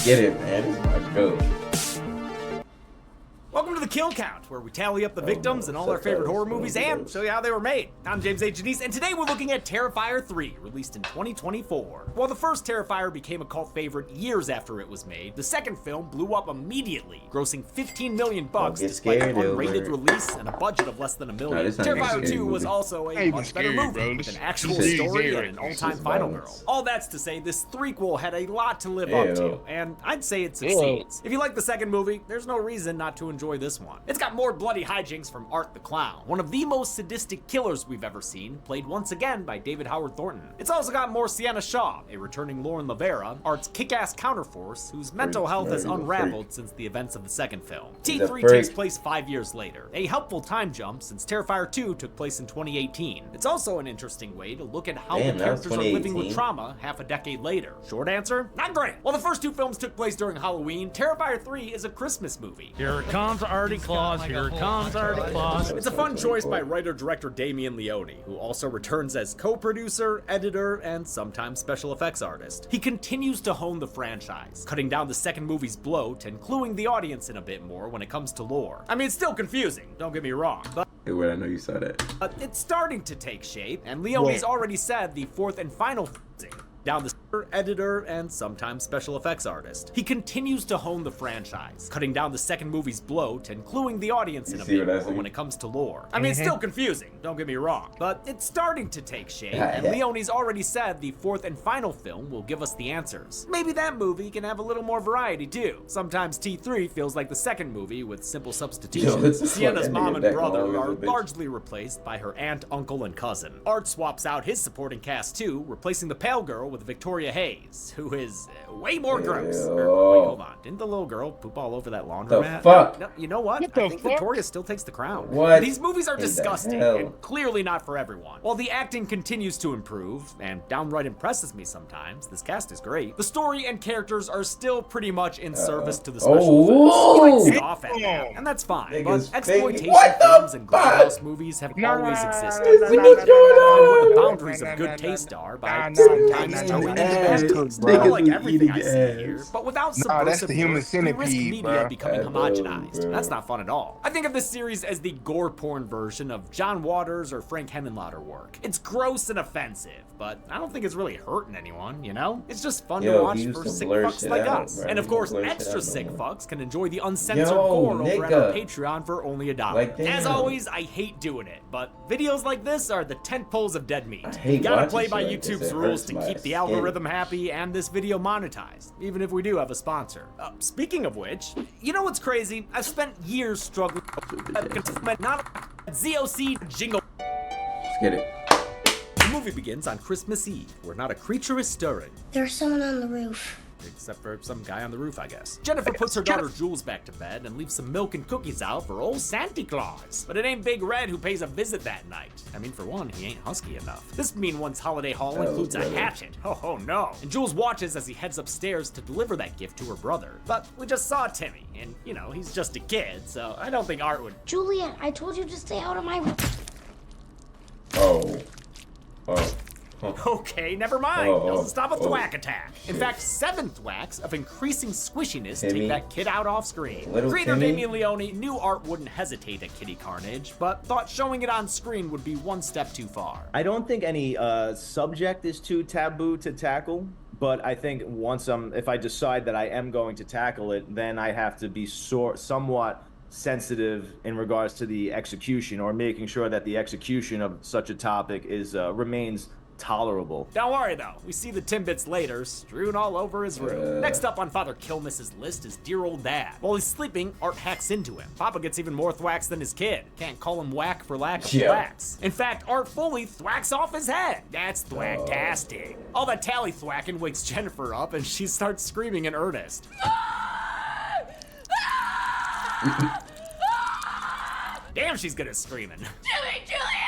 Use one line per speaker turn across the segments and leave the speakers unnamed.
get it, man. This is my goat.
Welcome to the Kill Count, where we tally up the victims in all our favorite horror movies and show you how they were made. I'm James H. Janice, and today we're looking at Terrifier 3, released in 2024. While the first Terrifier became a cult favorite years after it was made, the second film blew up immediately, grossing $15 million despite an unrated release and a budget of less than $1 million. Terrifier 2 was also a much better movie, with an actual story and an all-time final girl. All that's to say, this threequel had a lot to live up to, and I'd say it succeeds. If you like the second movie, there's no reason not to enjoy this one. It's got more bloody hijinks from Art the Clown, one of the most sadistic killers we've ever seen, played once again by David Howard Thornton. It's also got more Sienna Shaw, a returning Lauren Lavera, Art's kick-ass counterforce, whose mental health has unraveled since the events of the second film. T3 takes place 5 years later, a helpful time jump since Terrifier 2 took place in 2018. It's also an interesting way to look at how the characters are living with trauma half a decade later. Short answer, not great. While the first two films took place during Halloween, Terrifier 3 is a Christmas movie.
Here it comes, Artie Claus, here it comes, Artie Claus.
It's a fun choice by writer-director Damien Leone, who also returns as co-producer, editor, and sometimes special effects artist. He continues to hone the franchise, cutting down the second movie's bloat and cluing the audience in a bit more when it comes to lore. I mean, it's still confusing, don't get me wrong, but
I know you saw that.
It's starting to take shape, and Leone's already said the fourth and final thing. Down the editor and sometimes special effects artist. He continues to hone the franchise, cutting down the second movie's bloat and cluing the audience in a bit more when it comes to lore. I mean, it's still confusing, don't get me wrong, but it's starting to take shape, and Leone's already said the fourth and final film will give us the answers. Maybe that movie can have a little more variety too. Sometimes T3 feels like the second movie with simple substitutions. Sienna's mom and brother are largely replaced by her aunt, uncle, and cousin. Art swaps out his supporting cast too, replacing the pale girl with Victoria Hayes, who is way more gross. Wait, hold on. Didn't the little girl poop all over that laundromat?
Fuck?
No, you know what? I think Victoria still takes the crown.
What?
These movies are disgusting and clearly not for everyone. While the acting continues to improve and downright impresses me sometimes, this cast is great, the story and characters are still pretty much in service to the special effects. You might scoff at that, and that's fine, but exploitation films and grindhouse movies have always existed. We need to find what the boundaries of good taste are by sometimes towing into bad taste. I don't like everything I see here, but without subversive work, we risk media becoming homogenized. That's not fun at all. I think of this series as the gore porn version of John Waters or Frank Henenlotter work. It's gross and offensive, but I don't think it's really hurting anyone, you know? It's just fun to watch for sick fucks like us. And of course, extra sick fucks can enjoy the uncensored gore over at our Patreon for only $1. As always, I hate doing it, but videos like this are the tent poles of dead meat. You gotta play by YouTube's rules to keep the algorithm happy and this video monetized, even if we do have a sponsor. Speaking of which, you know what's crazy? I've spent years struggling with not ZOC jingle.
Let's get it.
The movie begins on Christmas Eve, where not a creature is stirring.
There's someone on the roof.
Except for some guy on the roof, I guess. Jennifer puts her daughter Jules back to bed and leaves some milk and cookies out for old Santa Claus. But it ain't Big Red who pays a visit that night. I mean, for one, he ain't husky enough. This mean one's holiday haul includes a hatchet. Oh no. And Jules watches as he heads upstairs to deliver that gift to her brother. But we just saw Timmy, and you know, he's just a kid, so I don't think Art would.
Juliet, I told you to stay out of my room.
Okay, never mind. Doesn't stop a thwack attack. In fact, 7 thwacks of increasing squishiness take that kid out off screen. Creator Damien Leone knew Art wouldn't hesitate at kitty carnage, but thought showing it on screen would be one step too far.
I don't think any subject is too taboo to tackle, but I think if I decide that I am going to tackle it, then I have to be somewhat sensitive in regards to the execution, or making sure that the execution of such a topic remains tolerable.
Don't worry though, we see the Timbits later, strewn all over his room. Next up on Father Kilness's list is dear old dad. While he's sleeping, Art hacks into him. Papa gets even more thwacks than his kid. Can't call him whack for lack of thwacks. In fact, Art fully thwacks off his head. That's thwacktastic. All that tally thwacking wakes Jennifer up and she starts screaming in earnest. Damn, she's good at screaming.
Jimmy, Juliet!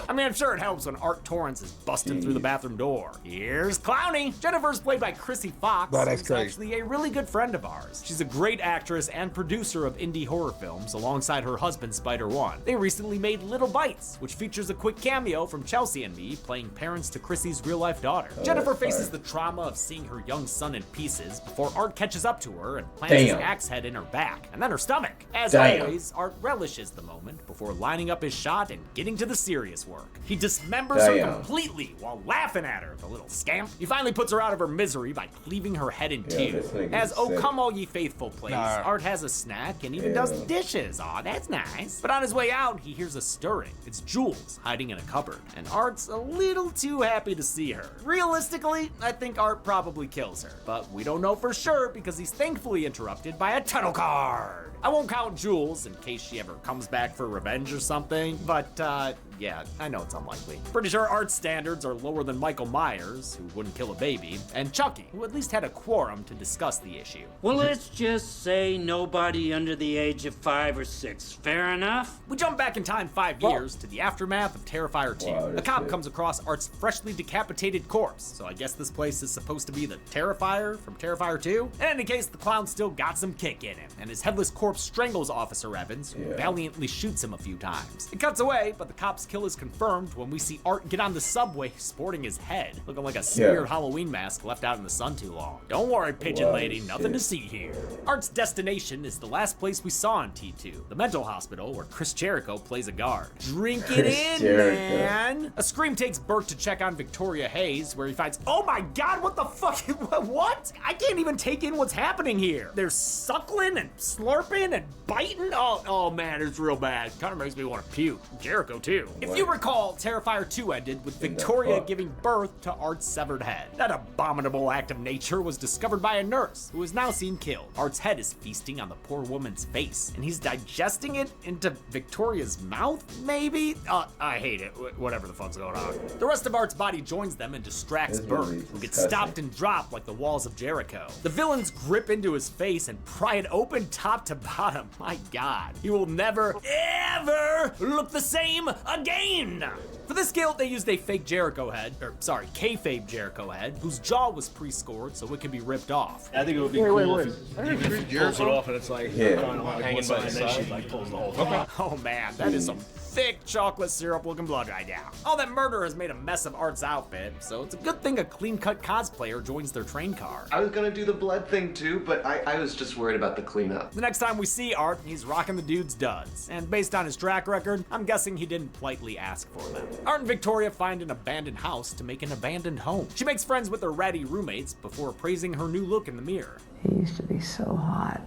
I mean, I'm sure it helps when Art Torrance is busting through the bathroom door. Here's Clowny. Jennifer's played by Chrissy Fox, who's actually a really good friend of ours. She's a great actress and producer of indie horror films alongside her husband, Spider-One. They recently made Little Bites, which features a quick cameo from Chelsea and me playing parents to Chrissy's real-life daughter. Jennifer faces the trauma of seeing her young son in pieces before Art catches up to her and plants his axe head in her back, and then her stomach. As always, Art relishes the moment before lining up his shot and getting to the serious work. He dismembers her completely while laughing at her, the little scamp. He finally puts her out of her misery by cleaving her head in two. As Oh Come All Ye Faithful plays, Art has a snack and even does the dishes. Aw, that's nice. But on his way out, he hears a stirring. It's Jules hiding in a cupboard, and Art's a little too happy to see her. Realistically, I think Art probably kills her, but we don't know for sure because he's thankfully interrupted by a title card. I won't count Jules in case she ever comes back for revenge or something, but yeah, I know it's unlikely. Pretty sure Art's standards are lower than Michael Myers, who wouldn't kill a baby, and Chucky, who at least had a quorum to discuss the issue.
Well, let's just say nobody under the age of 5 or 6. Fair enough?
We jump back in time 5 years to the aftermath of Terrifier 2. A cop comes across Art's freshly decapitated corpse, so I guess this place is supposed to be the Terrifier from Terrifier 2? In any case, the clown still got some kick in him, and his headless corpse strangles Officer Evans, who valiantly shoots him a few times. It cuts away, but the cop's kill is confirmed when we see Art get on the subway sporting his head, looking like a smeared Halloween mask left out in the sun too long. Don't worry, pigeon lady, nothing to see here. Art's destination is the last place we saw in T2, the mental hospital where Chris Jericho plays a guard. Drink it in, man! A scream takes Bert to check on Victoria Hayes, where he finds, oh my god, what the fuck, what? I can't even take in what's happening here. There's suckling and slurping and biting. Oh man, it's real bad. Kind of makes me want to puke. Jericho too. If you recall, Terrifier 2 ended with Victoria giving birth to Art's severed head. That abominable act of nature was discovered by a nurse, who is now seen killed. Art's head is feasting on the poor woman's face, and he's digesting it into Victoria's mouth, maybe? I hate it, whatever the fuck's going on. The rest of Art's body joins them and distracts Bert, who gets stopped and dropped like the walls of Jericho. The villains grip into his face and pry it open top to bottom. My god, he will never, ever look the same again! For this kill, they used a fake Jericho head, kayfabe Jericho head, whose jaw was pre-scored so it could be ripped off.
I think it would be cool if he pulls it off and it's like kind of like
hanging by the side,
and then she like pulls the whole thing.
Oh man, that is some thick chocolate syrup looking blood right now. All that murder has made a mess of Art's outfit, so it's a good thing a clean-cut cosplayer joins their train car.
I was gonna do the blood thing too, but I was just worried about the cleanup.
The next time we see Art, he's rocking the dude's duds. And based on his track record, I'm guessing he didn't politely ask for them. Art and Victoria find an abandoned house to make an abandoned home. She makes friends with her ratty roommates before praising her new look in the mirror.
He used to be so hot.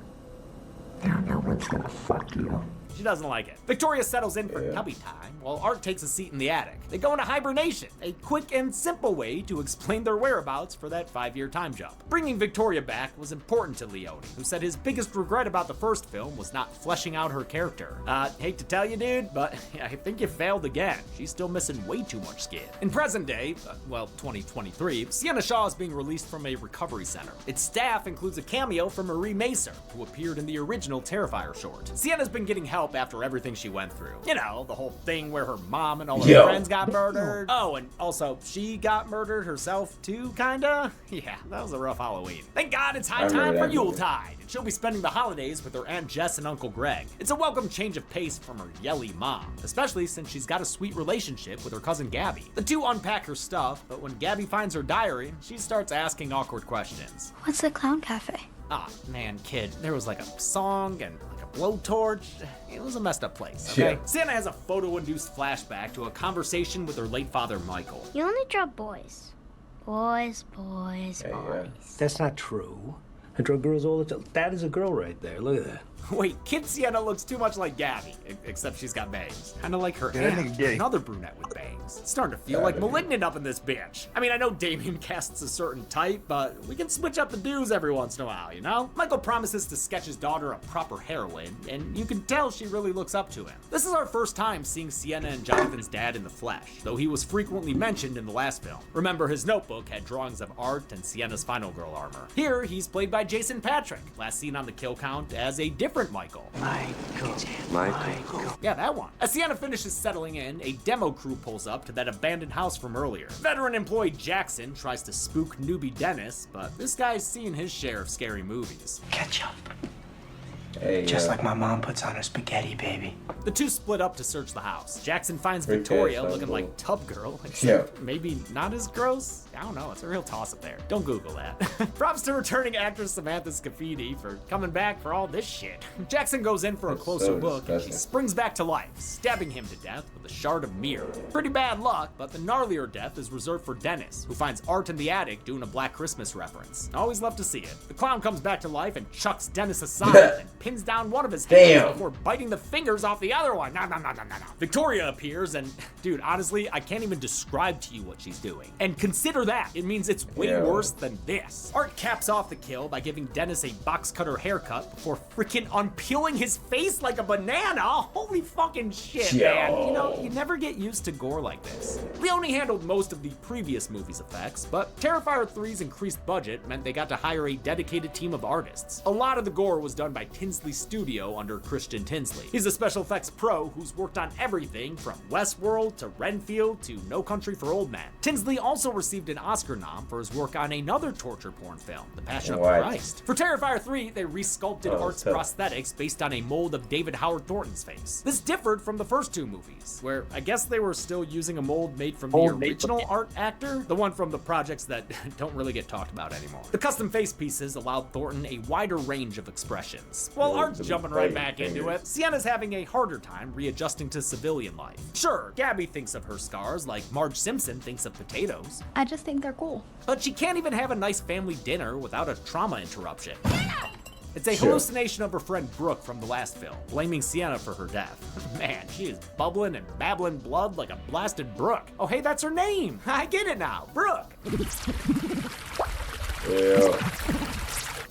Now no one's gonna fuck you.
She doesn't like it. Victoria settles in for cubby time, while Art takes a seat in the attic. They go into hibernation, a quick and simple way to explain their whereabouts for that 5-year time jump. Bringing Victoria back was important to Leone, who said his biggest regret about the first film was not fleshing out her character. Hate to tell you, dude, but I think you failed again. She's still missing way too much skin. In present day, 2023, Sienna Shaw is being released from a recovery center. Its staff includes a cameo from Marie Macer, who appeared in the original Terrifier short. Sienna's been getting help after everything she went through. You know, the whole thing where her mom and all her friends got murdered. Oh, and also, she got murdered herself too, kinda? Yeah, that was a rough Halloween. Thank God it's high time for Yuletide. She'll be spending the holidays with her Aunt Jess and Uncle Greg. It's a welcome change of pace from her yelly mom, especially since she's got a sweet relationship with her cousin Gabby. The two unpack her stuff, but when Gabby finds her diary, she starts asking awkward questions.
What's the clown cafe?
Ah, man, kid, there was like a song and like a blowtorch. It was a messed up place, okay? Yeah. Sienna has a photo-induced flashback to a conversation with her late father, Michael.
You only draw boys. Boys.
That's not true. I draw girls all the time. That is a girl right there. Look at that.
Wait, Kid Sienna looks too much like Gabby, except she's got bangs. Kinda like her aunt, another brunette with bangs. It's starting to feel like Malignant up in this bitch. I mean, I know Damien casts a certain type, but we can switch up the dudes every once in a while, you know? Michael promises to sketch his daughter a proper heroine, and you can tell she really looks up to him. This is our first time seeing Sienna and Jonathan's dad in the flesh, though he was frequently mentioned in the last film. Remember, his notebook had drawings of Art and Sienna's final girl armor. Here, he's played by Jason Patrick, last seen on the kill count as a different Michael.
Michael.
Yeah, that one. As Sienna finishes settling in, a demo crew pulls up to that abandoned house from earlier. Veteran employee Jackson tries to spook newbie Dennis, but this guy's seen his share of scary movies.
Ketchup.
Hey,
Just like my mom puts on her spaghetti, baby.
The two split up to search the house. Jackson finds
Great
Victoria
cast,
looking
cool.
like Tub Girl, except maybe not as gross. I don't know, it's a real toss-up there. Don't Google that. Props to returning actress Samantha Scafidi for coming back for all this shit. Jackson goes in for a
That's
closer
so
look, and she
disgusting.
springs back to life, stabbing him to death with a shard of mirror. Pretty bad luck, but the gnarlier death is reserved for Dennis, who finds Art in the attic doing a Black Christmas reference. Always love to see it. The clown comes back to life and chucks Dennis aside and pins down one of his hands before biting the fingers off the other one. No. Victoria appears and, dude, honestly, I can't even describe to you what she's doing. And consider that. It means it's way worse than this. Art caps off the kill by giving Dennis a box cutter haircut before freaking unpeeling his face like a banana. Holy fucking shit, man. You know, you never get used to gore like this. Leone handled most of the previous movie's effects, but Terrifier 3's increased budget meant they got to hire a dedicated team of artists. A lot of the gore was done by Tinsley Studio under Christian Tinsley. He's a special effects pro who's worked on everything from Westworld to Renfield to No Country for Old Men. Tinsley also received an Oscar nom for his work on another torture porn film, The Passion of the Christ. For Terrifier 3, they resculpted Art's prosthetics based on a mold of David Howard Thornton's face. This differed from the first two movies, where I guess they were still using a mold made from the original Art actor, the one from the projects that don't really get talked about anymore. The custom face pieces allowed Thornton a wider range of expressions. While Art's jumping right back into it, Sienna's having a harder time readjusting to civilian life. Sure, Gabby thinks of her scars like Marge Simpson thinks of potatoes,
I just think they're cool.
but she can't even have a nice family dinner without a trauma interruption. It's a hallucination of her friend Brooke from the last film, blaming Sienna for her death. Man, she is bubbling and babbling blood like a blasted brook. Oh, hey, that's her name. I get it now, Brooke.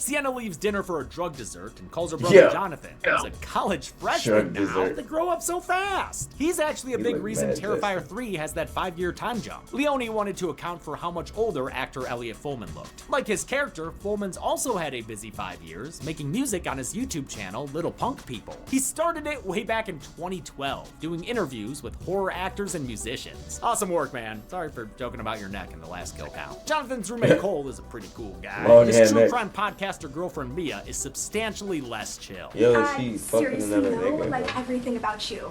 Sienna leaves dinner for a drug dessert and calls her brother Jonathan, who's a college freshman now. They grow up so fast. He's actually a big reason Terrifier 3 has that 5-year time jump. Leone wanted to account for how much older actor Elliot Fullman looked. Like his character, Fullman's also had a busy 5 years, making music on his YouTube channel, Little Punk People. He started it way back in 2012, doing interviews with horror actors and musicians. Awesome work, man. Sorry for joking about your neck in the last kill count. Jonathan's roommate Cole is a pretty cool guy. His true crime podcaster girlfriend Mia is substantially less chill.
Seriously, like everything about you.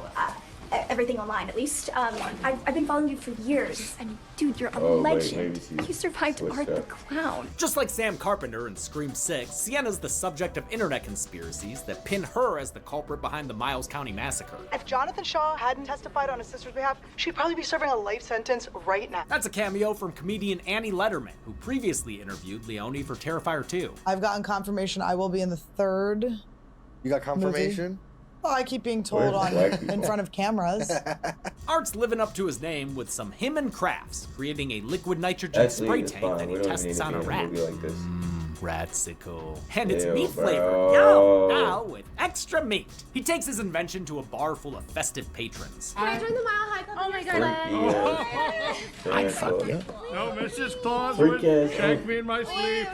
Everything online, at least. I've been following you for years, and dude, you're a legend. You survived Art the Clown.
Just like Sam Carpenter in Scream 6, Sienna's the subject of internet conspiracies that pin her as the culprit behind the Miles County massacre.
If Jonathan Shaw hadn't testified on his sister's behalf, she'd probably be serving a life sentence right now.
That's a cameo from comedian Annie Letterman, who previously interviewed Leone for Terrifier 2.
I've gotten confirmation I will be in the third.
You got confirmation?
Movie. Well, I keep being told in front of cameras.
Art's living up to his name with some him and crafts, creating a liquid nitrogen spray tank that he tests on a rat. Ratsicle. And it's meat flavored. Yo, now with extra meat. He takes his invention to a bar full of festive patrons.
Can I join the Mile High Club? Oh my god.
I'd fuck you.
No, Mrs. Claus would shank me in my sleep.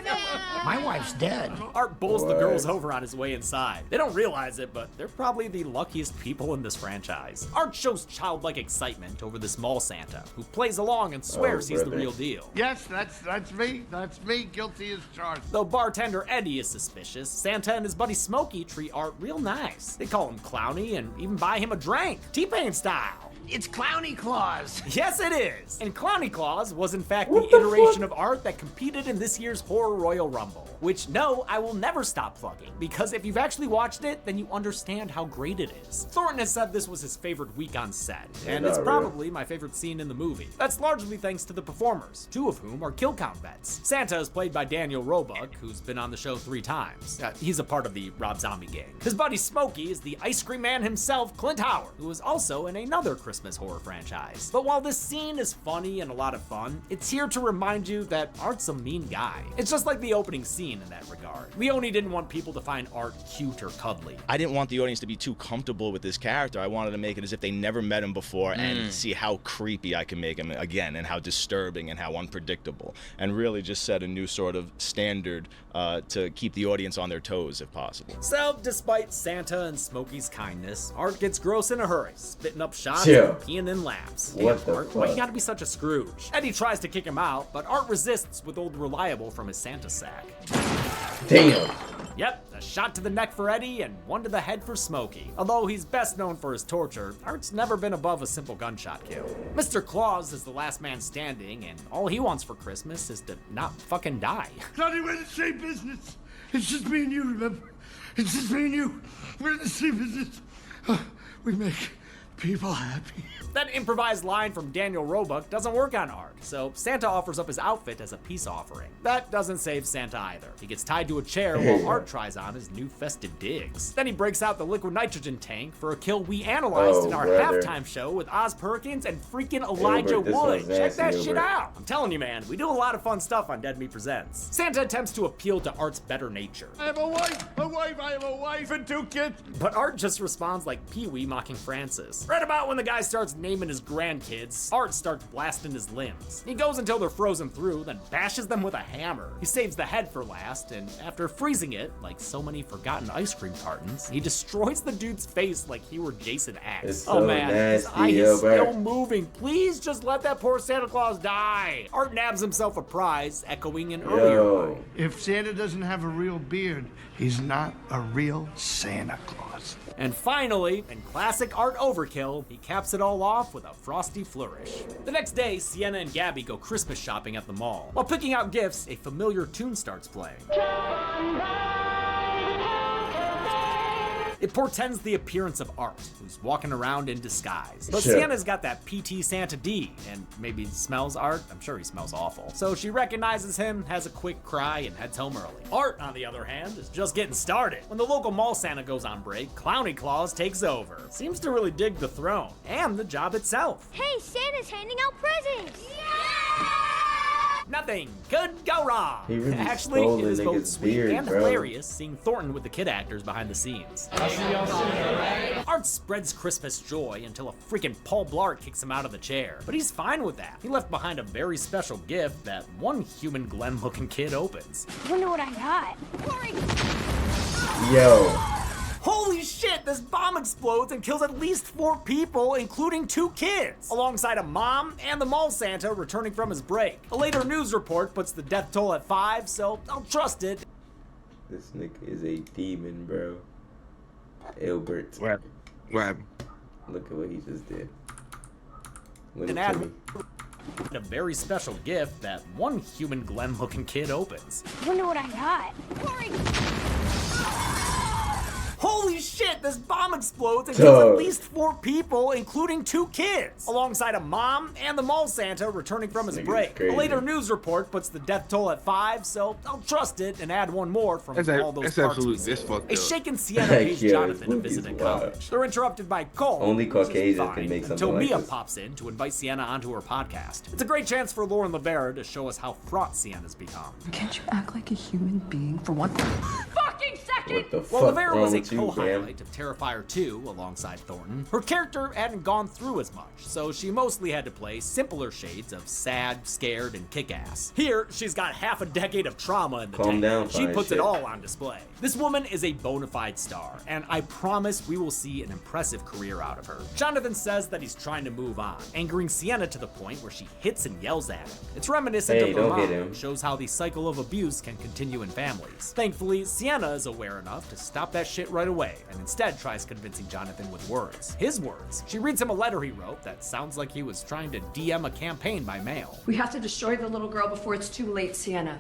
My wife's dead.
Art bowls the girls over on his way inside. They don't realize it, but they're probably the luckiest people in this franchise. Art shows childlike excitement over this mall Santa, who plays along and swears he's the real deal.
Yes, that's me. That's me, guilty as charged.
Though bartender Eddie is suspicious, Santa and his buddy Smokey treat Art real nice. They call him Clowny and even buy him a drink, T-Pain style.
It's Clowny Claus.
Yes, it is. And Clowny Claus was in fact the iteration of Art that competed in this year's Horror Royal Rumble, which no, I will never stop plugging, because if you've actually watched it, then you understand how great it is. Thornton has said this was his favorite week on set, and it's probably my favorite scene in the movie. That's largely thanks to the performers, 2 of whom are kill count vets. Santa is played by Daniel Roebuck, who's been on the show 3 times. He's a part of the Rob Zombie gang. His buddy Smokey is the ice cream man himself, Clint Howard, who is also in another Christmas Christmas horror franchise. But while this scene is funny and a lot of fun, it's here to remind you that Art's a mean guy. It's just like the opening scene in that regard. Leone didn't want people to find Art cute or cuddly.
I didn't want the audience to be too comfortable with this character. I wanted to make it as if they never met him before and see how creepy I can make him again, and how disturbing and how unpredictable, and really just set a new sort of standard to keep the audience on their toes if possible.
So, despite Santa and Smokey's kindness, Art gets gross in a hurry, spitting up shots and peeing in laps.
What the
Art,
fuck?
why you gotta be such a Scrooge? Eddie tries to kick him out, but Art resists with old Reliable from his Santa sack.
Damn.
Yep, a shot to the neck for Eddie and one to the head for Smokey. Although he's best known for his torture, Art's never been above a simple gunshot kill. Mr. Claus is the last man standing, and all he wants for Christmas is to not fucking die.
Johnny, we're in the same business. It's just me and you, remember? It's just me and you. We're in the same business. We make people happy.
That improvised line from Daniel Roebuck doesn't work on Art, so Santa offers up his outfit as a peace offering. That doesn't save Santa either. He gets tied to a chair while Art tries on his new festive digs. Then he breaks out the liquid nitrogen tank for a kill we analyzed in our halftime show with Oz Perkins and freaking Elijah Wood. Check that shit out. I'm telling you, man, we do a lot of fun stuff on Dead Meat Presents. Santa attempts to appeal to Art's better nature.
I have a wife, I have a wife and 2 kids.
But Art just responds like Pee-wee mocking Francis. Right about when the guy starts naming his grandkids, Art starts blasting his limbs. He goes until they're frozen through, then bashes them with a hammer. He saves the head for last, and after freezing it, like so many forgotten ice cream cartons, he destroys the dude's face like he were Jason X.
It's
Oh
so
man, his
nasty,
eye is
bro.
still moving. Please just let that poor Santa Claus die. Art nabs himself a prize, echoing an earlier line.
If Santa doesn't have a real beard, he's not a real Santa Claus.
And finally, in classic Art overkill, he caps it all off with a frosty flourish. The next day, Sienna and Gabby go Christmas shopping at the mall. While picking out gifts, a familiar tune starts playing. It portends the appearance of Art, who's walking around in disguise. But Sienna's got that PT Santa D, and maybe smells Art. I'm sure he smells awful. So she recognizes him, has a quick cry, and heads home early. Art, on the other hand, is just getting started. When the local mall Santa goes on break, Clowny Claus takes over. Seems to really dig the throne, and the job itself.
Hey, Santa's handing out presents!
Nothing could go wrong.
He really
Actually,
stole
it
the
is both
nigga's
sweet
beard,
and
bro.
hilarious seeing Thornton with the kid actors behind the scenes. Art spreads Christmas joy until a freaking Paul Blart kicks him out of the chair. But he's fine with that. He left behind a very special gift that one human Glenn-looking kid opens.
I wonder what I got. Hurry!
Yo.
Holy shit, this bomb explodes and kills at least 4 people, including 2 kids, alongside a mom and the mall Santa returning from his break. A later news report puts the death toll at 5, so I'll trust it.
This nigga is a demon, bro. Albert.
What happened?
Look at what he just did. Look
An
at
ad
me.
a very special gift that one human Glenn-looking kid opens.
I wonder what I got. Hurry!
Holy shit, this bomb explodes and kills at least 4 people, including 2 kids, alongside a mom and the mall Santa returning from his break. A later news report puts the death toll at 5, so I'll trust it and add one more from all those parts we see. A shaken Sienna pays Jonathan to visit in college. They're interrupted by Cole,
Only
which is
Caucasians
fine,
can make something
until
like
Mia
this.
pops in to invite Sienna onto her podcast. It's a great chance for Lauren Lavera to show us how fraught Sienna's become.
Can't you act like a human being for one
Fucking second!
What the
While
fuck
Lavera
wrong
was a
with you, man?
co-highlight of Terrifier 2 alongside Thornton, her character hadn't gone through as much, so she mostly had to play simpler shades of sad, scared, and kick-ass. Here, she's got half a decade of trauma in the
Calm
tank.
down,
She
fine
puts
shit.
it all on display. This woman is a bona fide star, and I promise we will see an impressive career out of her. Jonathan says that he's trying to move on, angering Sienna to the point where she hits and yells at him. It's reminiscent
Hey,
of her
don't
mom,
hit him.
and shows how the cycle of abuse can continue in families. Thankfully, Sienna is aware enough to stop that shit right away, and instead tries convincing Jonathan with words. His words. She reads him a letter he wrote that sounds like he was trying to DM a campaign by mail.
We have to destroy the little girl before it's too late, Sienna.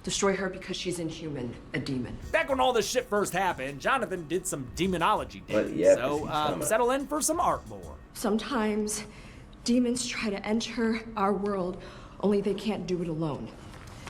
Destroy her because she's inhuman, a demon.
Back when all this shit first happened, Jonathan did some demonology
But
digs,
yeah,
so settle in for some art lore.
Sometimes demons try to enter our world, only they can't do it alone.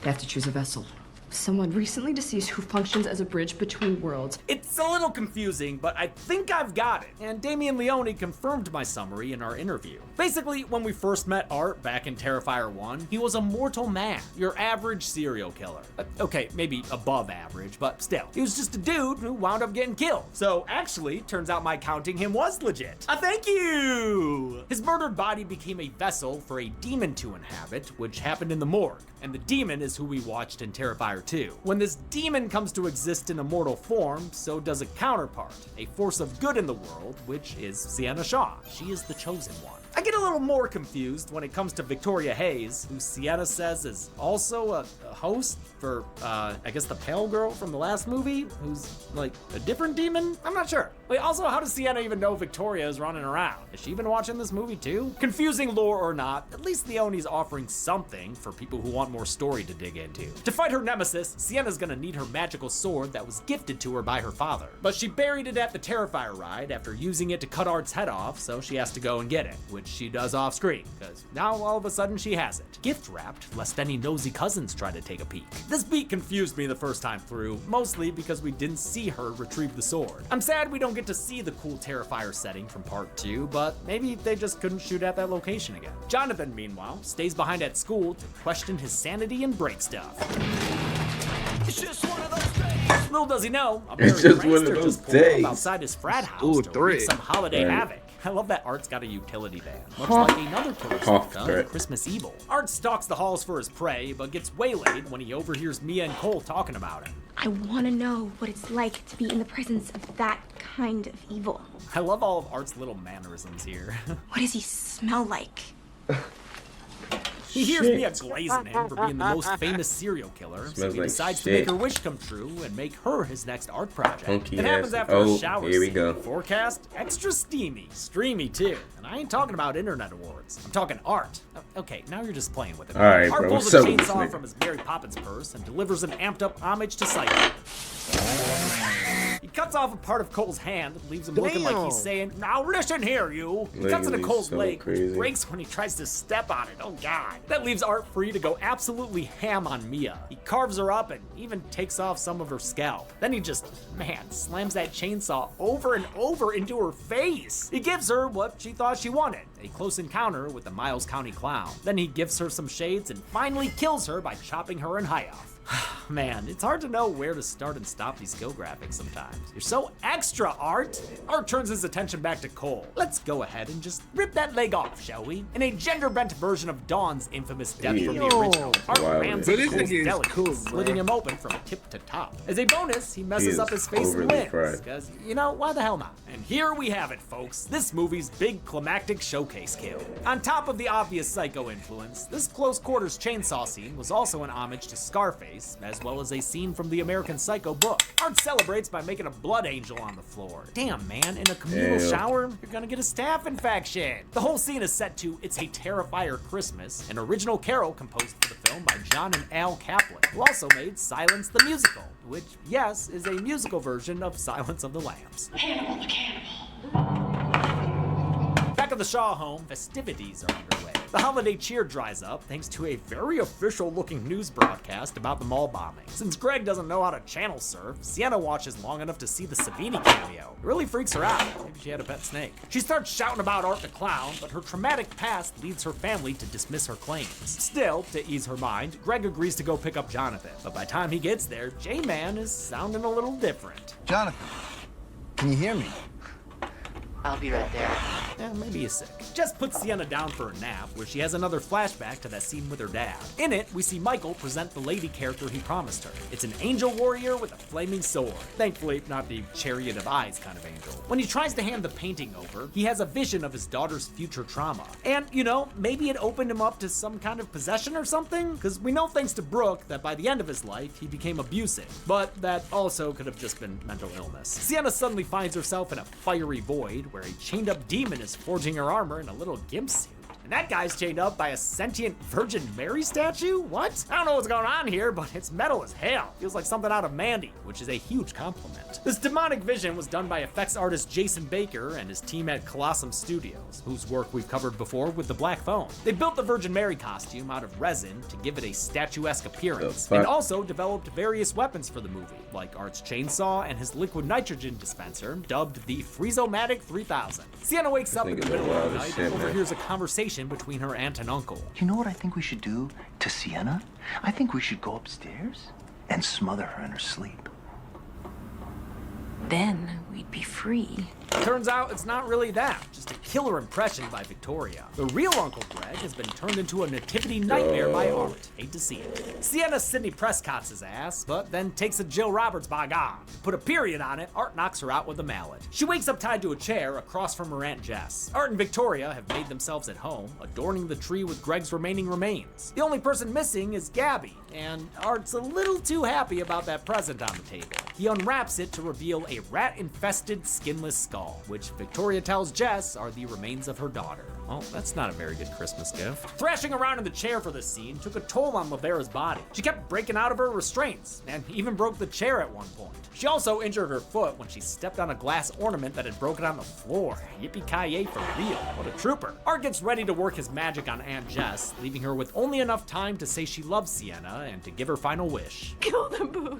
They have to choose a vessel. Someone recently deceased who functions as a bridge between worlds.
It's a little confusing, but I think I've got it. And Damien Leone confirmed my summary in our interview. Basically, when we first met Art back in Terrifier 1, he was a mortal man, your average serial killer. Okay, maybe above average, but still. He was just a dude who wound up getting killed. So actually, turns out my counting him was legit. Thank you! His murdered body became a vessel for a demon to inhabit, which happened in the morgue. And the demon is who we watched in Terrifier 2. When this demon comes to exist in a mortal form, so does a counterpart, a force of good in the world, which is Sienna Shaw. She is the chosen one. I get a little more confused when it comes to Victoria Hayes, who Sienna says is also a host for, I guess the pale girl from the last movie, who's like a different demon? I'm not sure. Wait, also, how does Sienna even know Victoria is running around? Has she been watching this movie too? Confusing lore or not, at least Leone's offering something for people who want more story to dig into. To fight her nemesis, Sienna's gonna need her magical sword that was gifted to her by her father. But she buried it at the Terrifier ride after using it to cut Art's head off, so she has to go and get it, which she does off screen, because now all of a sudden she has it. Gift wrapped, lest any nosy cousins try to take a peek. This beat confused me the first time through, mostly because we didn't see her retrieve the sword. I'm sad we don't get to see the cool Terrifier setting from part 2, but maybe they just couldn't shoot at that location again. Jonathan, meanwhile, stays behind at school to question his sanity and break stuff. It's just one of those days. Little does he know, a
It's just one of those days.
Outside his frat house to wreak some holiday havoc. I love that Art's got a utility van, much like another tourist does, Christmas Evil. Art stalks the halls for his prey, but gets waylaid when he overhears Mia and Cole talking about him.
I want to know what it's like to be in the presence of that kind of evil.
I love all of Art's little mannerisms here.
What does he smell like?
He hears Mia glazing him for being the most famous serial killer, so he decides to make her wish come true and make her his next art project. It happens after a shower
here we
scene.
go.
Forecast, extra steamy, streamy too. And I ain't talking about internet awards. I'm talking Art. Okay, now you're just playing with it.
Alright,
Art
bro,
pulls
what's
a
up with
chainsaw
this
from his Mary Poppins purse and delivers an amped up homage to Psycho. He cuts off a part of Cole's hand and leaves him looking like he's saying, "Now listen here, you." He cuts into Cole's leg, which breaks when he tries to step on it. Oh god. That leaves Art free to go absolutely ham on Mia. He carves her up and even takes off some of her scalp. Then he just, slams that chainsaw over and over into her face. He gives her what she thought she wanted, a close encounter with the Miles County Clown. Then he gives her some shades and finally kills her by chopping her in half. Man, it's hard to know where to start and stop these skill graphics sometimes. You're so extra, Art! Art turns his attention back to Cole. Let's go ahead and just rip that leg off, shall we? In a gender-bent version of Dawn's infamous death from the original, Art rams into Cole's deli, slitting him open from tip to top. As a bonus, he messes up his face and limbs, because, why the hell not? And here we have it, folks. This movie's big climactic showcase kill. On top of the obvious Psycho influence, this close-quarters chainsaw scene was also an homage to Scarface, as well as a scene from the American Psycho book. Art celebrates by making a blood angel on the floor. Damn, man, in a communal shower, you're gonna get a staph infection. The whole scene is set to It's a Terrifier Christmas, an original carol composed for the film by John and Al Kaplan, who also made Silence the Musical, which, yes, is a musical version of Silence of the Lambs.
Hannibal the Cannibal.
Back at the Shaw home, festivities are underway. The holiday cheer dries up thanks to a very official-looking news broadcast about the mall bombing. Since Greg doesn't know how to channel surf, Sienna watches long enough to see the Savini cameo. It really freaks her out. Maybe she had a pet snake. She starts shouting about Art the Clown, but her traumatic past leads her family to dismiss her claims. Still, to ease her mind, Greg agrees to go pick up Jonathan. But by the time he gets there, J-Man is sounding a little different.
Jonathan, can you hear me?
I'll be right there.
Yeah, maybe he's sick. Jess puts Sienna down for a nap, where she has another flashback to that scene with her dad. In it, we see Michael present the lady character he promised her. It's an angel warrior with a flaming sword. Thankfully, not the chariot of eyes kind of angel. When he tries to hand the painting over, he has a vision of his daughter's future trauma. And, maybe it opened him up to some kind of possession or something? Because we know thanks to Brooke that by the end of his life, he became abusive. But that also could have just been mental illness. Sienna suddenly finds herself in a fiery void, where a chained-up demon is forging her armor in a little gimp suit. And that guy's chained up by a sentient Virgin Mary statue? What? I don't know what's going on here, but it's metal as hell. Feels like something out of Mandy, which is a huge compliment. This demonic vision was done by effects artist Jason Baker and his team at Colossum Studios, whose work we've covered before with the Black Phone. They built the Virgin Mary costume out of resin to give it a statuesque appearance, and also developed various weapons for the movie, like Art's chainsaw and his liquid nitrogen dispenser, dubbed the Freezomatic 3000. Sienna wakes up in the middle of the night and overhears a conversation between her aunt and uncle.
You know what I think we should do to Sienna? I think we should go upstairs and smother her in her sleep.
Then we'd be free.
Turns out it's not really that, just a killer impression by Victoria. The real Uncle Greg has been turned into a nativity nightmare by Art. Hate to see it. Sienna Sidney Prescott's his ass, but then takes a Jill Roberts by God. To put a period on it, Art knocks her out with a mallet. She wakes up tied to a chair across from her Aunt Jess. Art and Victoria have made themselves at home, adorning the tree with Greg's remaining remains. The only person missing is Gabby, and Art's a little too happy about that present on the table. He unwraps it to reveal a rat-infested skinless skull, which Victoria tells Jess are the remains of her daughter. Well, that's not a very good Christmas gift. Thrashing around in the chair for this scene took a toll on Lavera's body. She kept breaking out of her restraints, and even broke the chair at one point. She also injured her foot when she stepped on a glass ornament that had broken on the floor. Yippee-ki-yay for real. What a trooper. Art gets ready to work his magic on Aunt Jess, leaving her with only enough time to say she loves Sienna and to give her final wish.
Kill them both.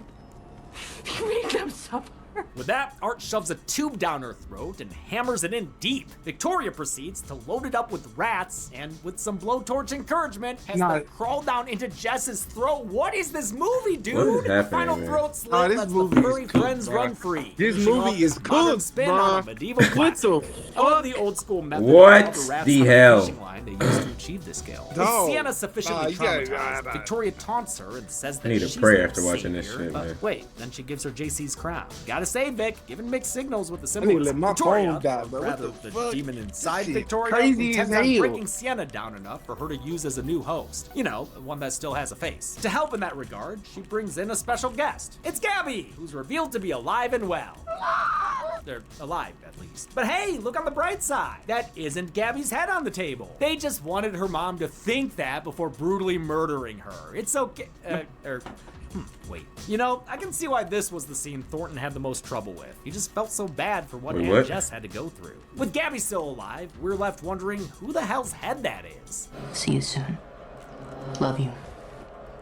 Make them suffer.
With that, Art shoves a tube down her throat and hammers it in deep. Victoria proceeds to load it up with rats and, with some blowtorch encouragement, has them crawl down into Jess's throat. What is this movie, dude?
What is happening,
Final
man?
throat slit lets the furry friends run free.
This
Finishing
movie
off
is
this modern
good,
spin on a
bruh.
medieval
What the
classic. I love the old school method
What
of the rats
the
on
hell?
fishing line they used to achieve this skill. With
Dog.
Sienna sufficiently
You gotta-
traumatized, Victoria taunts her and says that
I need to
she's
pray
their
after watching this
savior,
shit,
but
man.
wait, then she gives her JC's crown. Gotta say, Vic, giving mixed signals with the
I need to
symbols.
let my
Victoria,
phone die, bro. What
rather
the
the
fuck?
demon inside
This shit
Victoria,
crazy
intends
as
on
hell.
breaking Sienna down enough for her to use as a new host. You know, one that still has a face. To help in that regard, she brings in a special guest. It's Gabby, who's revealed to be alive and well. They're alive, at least. But hey, look on the bright side. That isn't Gabby's head on the table. They just wanted her mom to think that before brutally murdering her. It's okay. Wait. You know, I can see why this was the scene Thornton had the most trouble with. He just felt so bad for what
Wait,
Aunt
what?
Jess had to go through. With Gabby still alive, we're left wondering who the hell's head that is.
See you soon. Love you.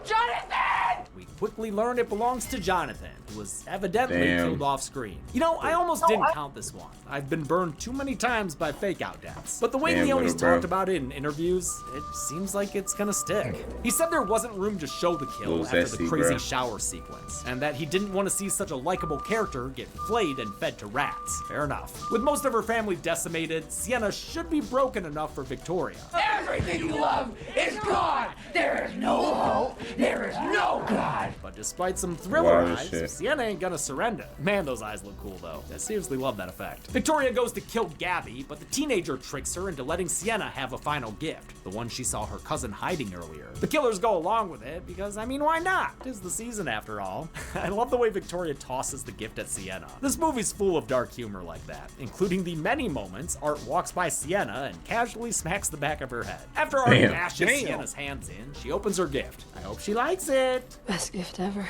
Jonathan! We quickly learn it belongs to Jonathan, who was evidently
Damn.
killed off screen. You know, I almost didn't count this one. I've been burned too many times by fake out deaths. But the way
Damn,
he always
little bro.
talked about it in interviews, it seems like it's gonna stick. He said there wasn't room to show the kill
Little
after the
zesty,
crazy
bro.
shower sequence, and that he didn't want to see such a likable character get flayed and fed to rats. Fair enough. With most of her family decimated, Sienna should be broken enough for Victoria.
Everything you love is gone. There is no hope. There is no God.
But despite some thriller
Wow,
eyes,
shit.
Sienna ain't gonna surrender. Man, those eyes look cool though. I seriously love that effect. Victoria goes to kill Gabby, but the teenager tricks her into letting Sienna have a final gift, the one she saw her cousin hiding earlier. The killers go along with it because, I mean, why not? 'Tis the season after all. I love the way Victoria tosses the gift at Sienna. This movie's full of dark humor like that, including the many moments Art walks by Sienna and casually smacks the back of her head. After Art
Damn.
bashes
Damn.
Sienna's hands in, she opens her gift. I hope she likes it.
Best gift ever.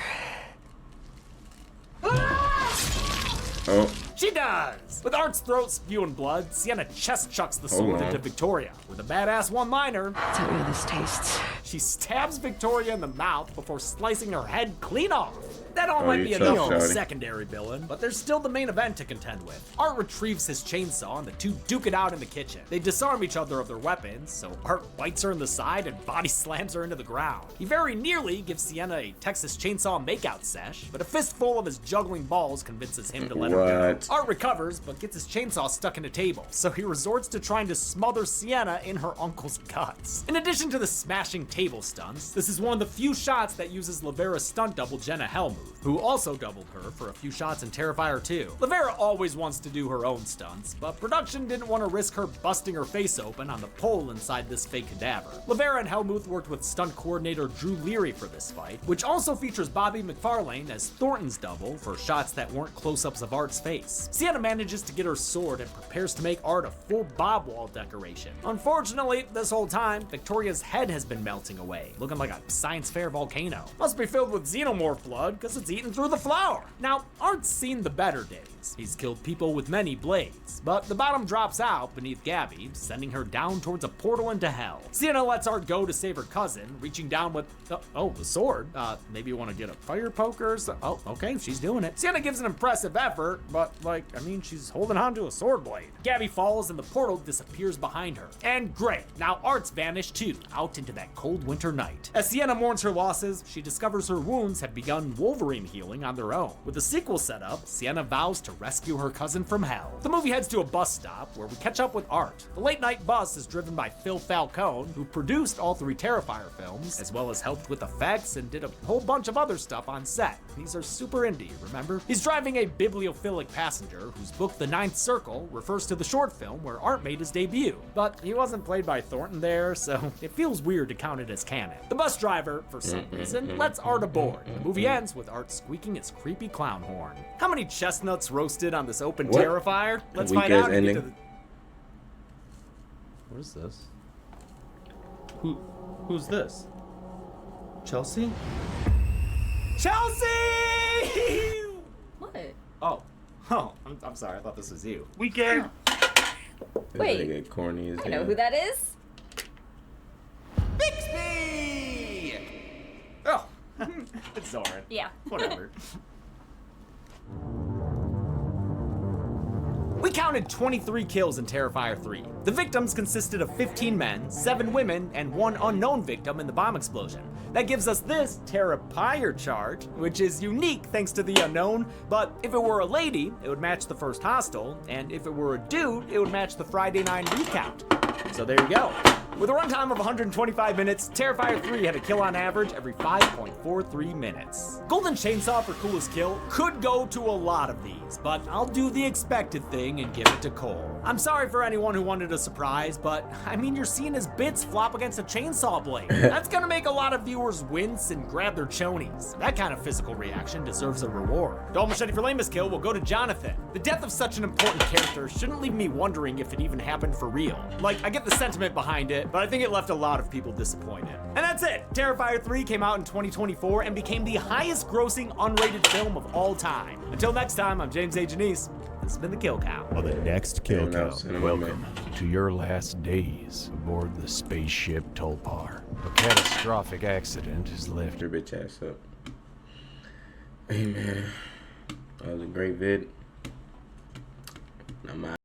Oh,
She does! With Art's throat spewing blood, Sienna chest chucks the sword
on.
into Victoria. With a badass one-liner,
Tell me how this tastes.
she stabs Victoria in the mouth before slicing her head clean off. That all
Oh,
might
you
be
tough,
enough for a
shawty.
secondary villain, but there's still the main event to contend with. Art retrieves his chainsaw and the two duke it out in the kitchen. They disarm each other of their weapons, so Art bites her in the side and body slams her into the ground. He very nearly gives Sienna a Texas Chainsaw makeout sesh, but a fistful of his juggling balls convinces him to let her go.
What?
Art recovers, but gets his chainsaw stuck in a table, so he resorts to trying to smother Sienna in her uncle's guts. In addition to the smashing table cable stunts, this is one of the few shots that uses Lavera's stunt double Jenna Hellmuth, who also doubled her for a few shots in Terrifier 2. Lavera always wants to do her own stunts, but production didn't want to risk her busting her face open on the pole inside this fake cadaver. Lavera and Hellmuth worked with stunt coordinator Drew Leary for this fight, which also features Bobby McFarlane as Thornton's double for shots that weren't close-ups of Art's face. Sienna manages to get her sword and prepares to make Art a full bob wall decoration. Unfortunately, this whole time, Victoria's head has been melting away, looking like a science fair volcano. Must be filled with xenomorph blood, because it's eaten through the flour. Now, Art's seen the better days. He's killed people with many blades, but the bottom drops out beneath Gabby, sending her down towards a portal into hell. Sienna lets Art go to save her cousin, reaching down with, the sword. Maybe you want to get a fire poker or something. Oh, okay, she's doing it. Sienna gives an impressive effort, but she's holding on to a sword blade. Gabby falls and the portal disappears behind her. And great, now Art's vanished too, out into that cold winter night. As Sienna mourns her losses, she discovers her wounds have begun Wolverine healing on their own. With the sequel set up, Sienna vows to rescue her cousin from hell. The movie heads to a bus stop where we catch up with Art. The late night bus is driven by Phil Falcone, who produced all 3 Terrifier films, as well as helped with effects and did a whole bunch of other stuff on set. These are super indie, remember? He's driving a bibliophilic passenger whose book The Ninth Circle refers to the short film where Art made his debut. But he wasn't played by Thornton there, so it feels weird to count it as canon. The bus driver, for some reason, lets Art aboard. The movie ends with Art squeaking his creepy clown horn. How many chestnuts roasted on this open Terrifier? Let's find out. What is this? Who's this? Chelsea? Chelsea!
What?
Oh, I'm sorry. I thought this was you.
We get.
Wait.
Get corny as
I know who that is.
Bixby! Oh, it's Zoran.
Yeah.
Whatever. We counted 23 kills in Terrifier 3. The victims consisted of 15 men, 7 women, and 1 unknown victim in the bomb explosion. That gives us this Terrifier charge, which is unique thanks to the unknown, but if it were a lady, it would match the first hostel, and if it were a dude, it would match the Friday 9 recount. So there you go. With a runtime of 125 minutes, Terrifier 3 had a kill on average every 5.43 minutes. Golden Chainsaw for coolest kill could go to a lot of these, but I'll do the expected thing and give it to Cole. I'm sorry for anyone who wanted a surprise, but you're seeing his bits flop against a chainsaw blade. That's gonna make a lot of viewers wince and grab their chonies. That kind of physical reaction deserves a reward. Dull Machete for lamest kill will go to Jonathan. The death of such an important character shouldn't leave me wondering if it even happened for real. I get the sentiment behind it, but I think it left a lot of people disappointed. And that's it! Terrifier 3 came out in 2024 and became the highest grossing unrated film of all time. Until next time, I'm James A. Janice. This has been the Kill Count.
On the next Kill Count, welcome to your last days aboard the spaceship Tulpar. A catastrophic accident has left
your bitch ass up. Hey man, that was a great vid. I'm out.